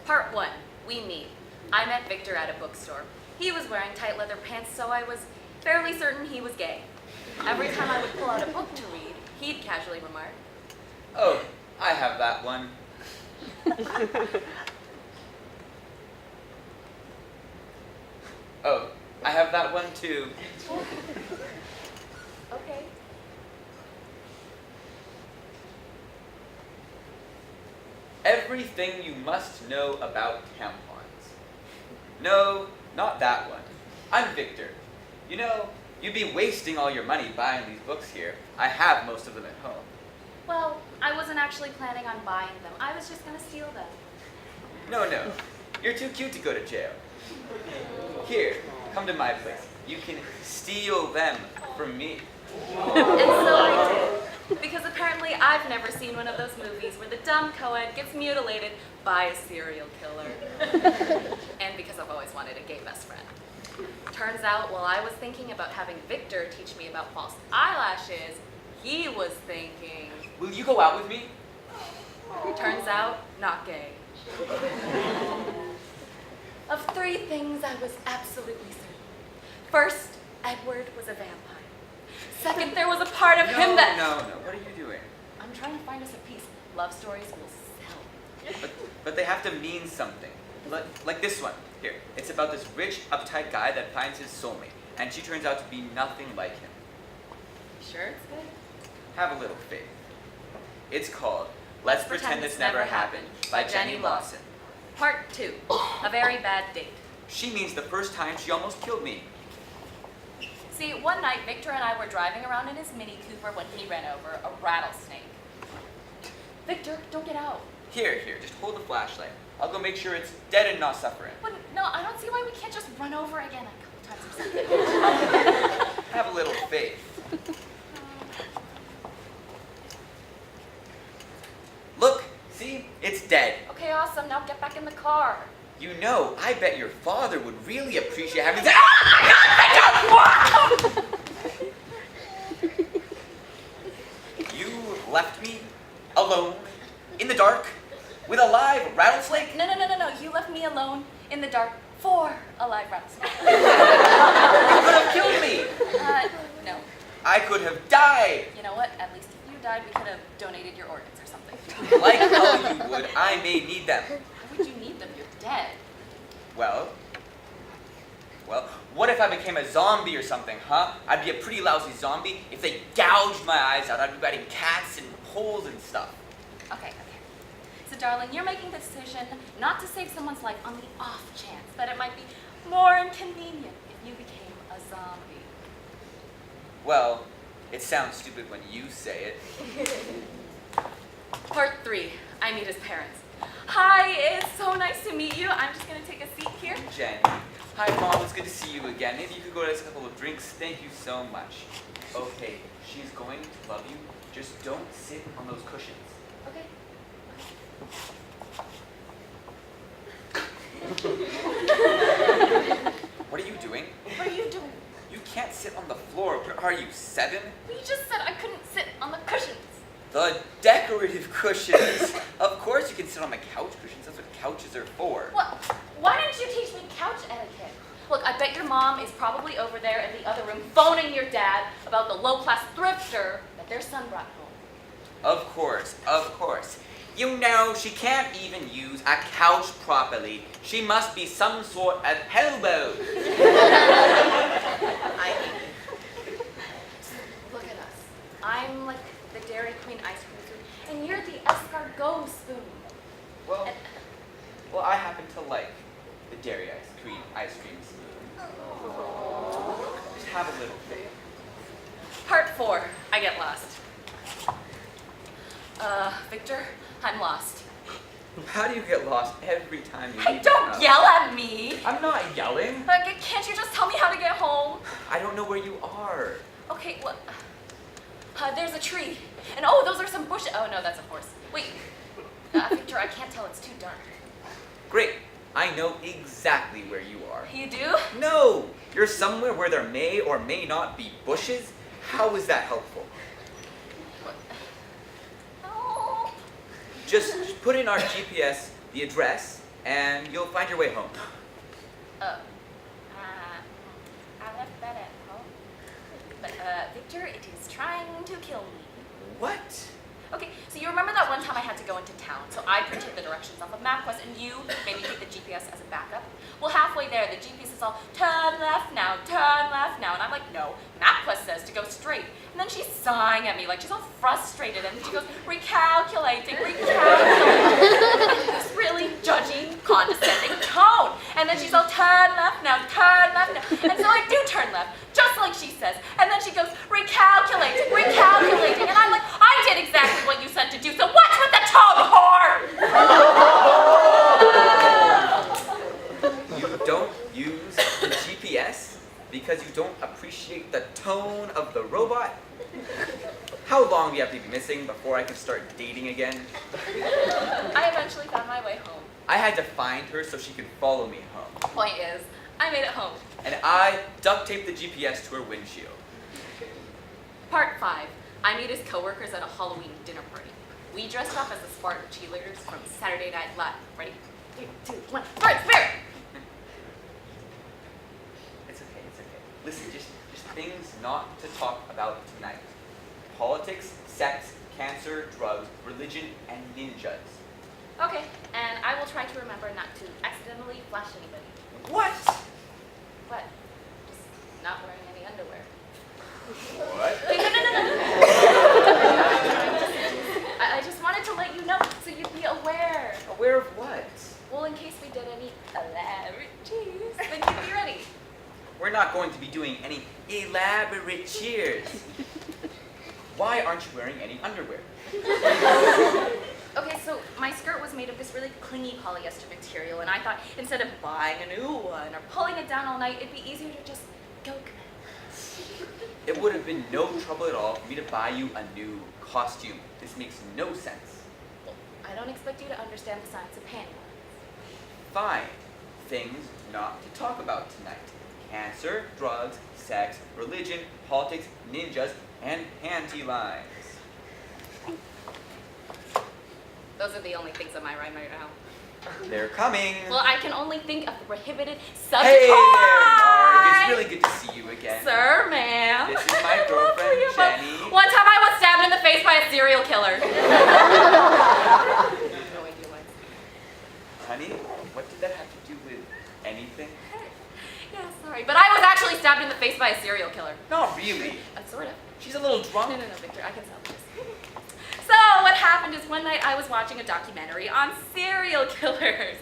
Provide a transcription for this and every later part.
Part 1, we meet. I met Victor at a bookstore. He was wearing tight leather pants, so I was fairly certain he was gay. Every time I would pull out a book to read, he'd casually remark, "Oh, I have that one." "Oh, I have that one too." okay. Everything you must know about tampons. No, not that one. I'm Victor. You know, you'd be wasting all your money buying these books here. I have most of them at home. Well, I wasn't actually planning on buying them. I was just going to steal them. No, you're too cute to go to jail. Here, come to my place. You can steal them from me. And so I did. Because apparently I've never seen one of those movies where the dumb co-ed gets mutilated by a serial killer. And because I've always wanted a gay best friend. Turns out, while I was thinking about having Victor teach me about false eyelashes, he was thinking, will you go out with me? Turns out, not gay. Of 3 things I was absolutely certain. First, Edward was a vampire. Second, there was a part of him that... No, what are you doing? I'm trying to find us a piece. Love stories will sell. But they have to mean something. Like this one. Here, it's about this rich, uptight guy that finds his soulmate, and she turns out to be nothing like him. Sure it's good? Have a little faith. It's called Let's Pretend This Never Happened by Jenny Lawson. Part 2, a very bad date. She means the first time she almost killed me. See, one night, Victor and I were driving around in his Mini Cooper when he ran over a rattlesnake. Victor, don't get out. Here, just hold the flashlight. I'll go make sure it's dead and not suffering. But no, I don't see why we can't just run over again a couple times or something. Have a little faith. Look, see? It's dead. Okay, awesome. Now get back in the car. You know, I bet your father would really appreciate having You left me alone in the dark with a live rattlesnake? No. You left me alone in the dark for a live rattlesnake. You could have killed me. No. I could have died. You know what? At least if you died, we could have donated your organs or something. Like hell you would. I may need them. Why would you need them? You're dead. Well, what if I became a zombie or something, huh? I'd be a pretty lousy zombie. If they gouged my eyes out, I'd be biting cats and holes and stuff. Okay. So, darling, you're making the decision not to save someone's life on the off chance that it might be more inconvenient if you became a zombie. Well, it sounds stupid when you say it. Part 3, I meet his parents. Hi, it's so nice to meet you. I'm just going to take a seat here. Jen. Hi, Mom. It's good to see you again. Maybe you could go to a couple of drinks. Thank you so much. Okay, she's going to love you. Just don't sit on those cushions. Okay. What are you doing? What are you doing? You can't sit on the floor. Are you 7? You just said I couldn't sit on the cushions. The decorative cushions. Of course you can sit on the couch cushions. That's what couches are for. Well, why didn't you teach me couch etiquette? Look, I bet your mom is probably over there in the other room phoning your dad about the low-class thrifter that their son brought home. Of course. You know, she can't even use a couch properly. She must be some sort of hobo. Look at us. I'm like the Dairy Queen ice cream spoon, and you're the escargot spoon. Well, I happen to like the dairy ice cream spoon. Just have a little faith. Part 4, I get lost. Victor, I'm lost. How do you get lost every time you Hey, leave don't the house? yell at me! I'm not yelling. Can't you just tell me how to get home? I don't know where you are. Okay, well, there's a tree. And those are some bushes. Oh, no, that's a horse. Wait, Victor, I can't tell. It's too dark. Great. I know exactly where you are. You do? No! You're somewhere where there may or may not be bushes? How is that helpful? Oh. Just put in our GPS the address and you'll find your way home. I left that at home. But, Victor, it is trying to kill me. What? Okay, so you remember that one time I had to go into town, so I printed the directions off of MapQuest, and you made me take the GPS as a backup? Well, halfway there, the GPS is all, turn left now, and I'm like, no, MapQuest says to go straight. And then she's sighing at me like she's all frustrated, and she goes, recalculating. This really judgy, condescending tone. And then she's all, turn left now. And so I do turn left, just like she says. And then she goes, recalculating. And I'm like, I did exactly what you said to do, so what's with the tone, whore? You don't use the GPS because you don't appreciate the tone of the robot? How long do you have to be missing before I can start dating again? I eventually found my way home. I had to find her so she could follow me home. Point is, I made it home. And I duct taped the GPS to her windshield. Part 5. I meet his coworkers at a Halloween dinner party. We dressed up as the Spartan cheerleaders from Saturday Night Live. Ready? 3, 2, 1. Spirit! It's okay. Listen, just things not to talk about tonight. Politics, sex, cancer, drugs, religion, and ninjas. Okay, and I will try to remember not to accidentally flash anybody. What? What? Just not wearing any underwear. What? Wait, no. I just wanted to let you know so you'd be aware. Aware of what? Well, in case we did any elaborate cheese, then you'd be ready. We're not going to be doing any elaborate cheers. Why aren't you wearing any underwear? Okay, so my skirt was made of this really clingy polyester material, and I thought instead of buying a new one or pulling it down all night, it'd be easier to just go commit. It would have been no trouble at all for me to buy you a new costume. This makes no sense. Well, I don't expect you to understand the science of panty. Fine. Things not to talk about tonight. Cancer, drugs, sex, religion, politics, ninjas, and panty lines. Those are the only things on my mind right now. They're coming. Well, I can only think of the prohibited subject. Hey there, Mark. It's really good to see you again. Sir, ma'am. This is my girlfriend, Jenny. One time I was stabbed in the face by a serial killer. No idea why. Honey, what did that have to do with anything? Yeah, sorry. But I was actually stabbed in the face by a serial killer. Not really. Sort of. She's a little drunk. No, Victor, I can sell this. So what happened is one night I was watching a documentary on serial killers.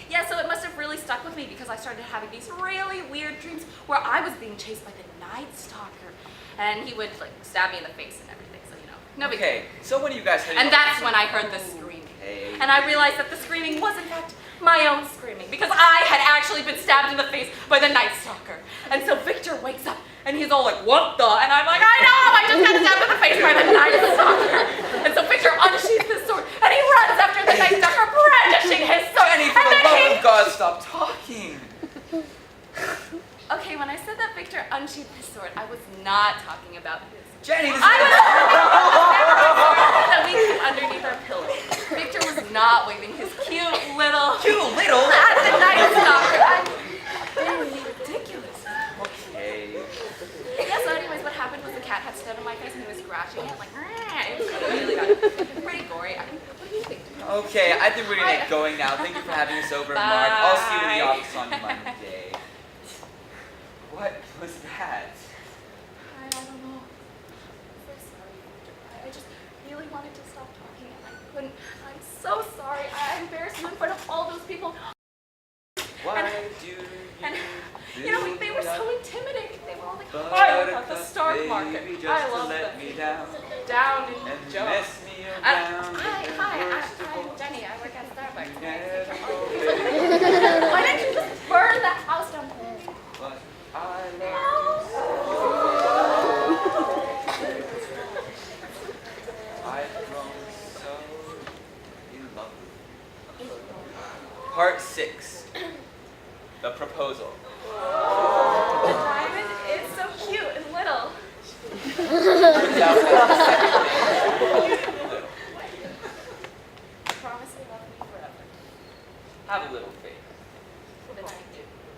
Yeah, so it must have really stuck with me because I started having these really weird dreams where I was being chased by the Night Stalker. And he would like stab me in the face and everything, so no big deal. Okay, so when are you guys heading And that's when I heard the screaming. Okay. And I realized that the screaming was in fact my own screaming because I had actually been stabbed in the face by the Night Stalker. And so Victor wakes up and he's all like, what the? And I'm like, I know, I just got stabbed in the face by the Night Stalker. And so Victor unsheathes his sword and he runs after the Night Stalker brandishing his sword. Jenny, for the love of God, stop talking. Okay, when I said that Victor unsheathed his sword, I was not talking about his. Jenny, this I is... was talking about the sword that we keep underneath our pillow. Victor was not waving his cute little at the Night Stalker. I'm very ridiculous. Okay. Yeah, so anyways, what happened was the cat had stood on my face and he was scratching it like, it was really bad. Pretty gory. What do you think? Okay, I think we're gonna get going now. Thank you for having us over, Bye. Mark. I'll see you in the office on Monday. What was that? I don't know. I'm so sorry, Victor. I just really wanted to stop talking and I couldn't. I'm so sorry. I embarrassed you in front of all those people. Why And- do And, you you know, do they were that? so intimidating. They were all like, I work at the Buttercup stock market. baby, just I to love let them. me down Down in and Joe. mess me around. Hi, in the worst of I'm all. Jenny. I work at Starbucks. You Can I never take your know, order? baby, Why didn't you just burn that house down for me? what I love you so. I've grown so in love with you. Part 6. The proposal. The diamond is so cute and little. Turns out that's the second thing. Promise to love me forever. Have a little faith. Thank you.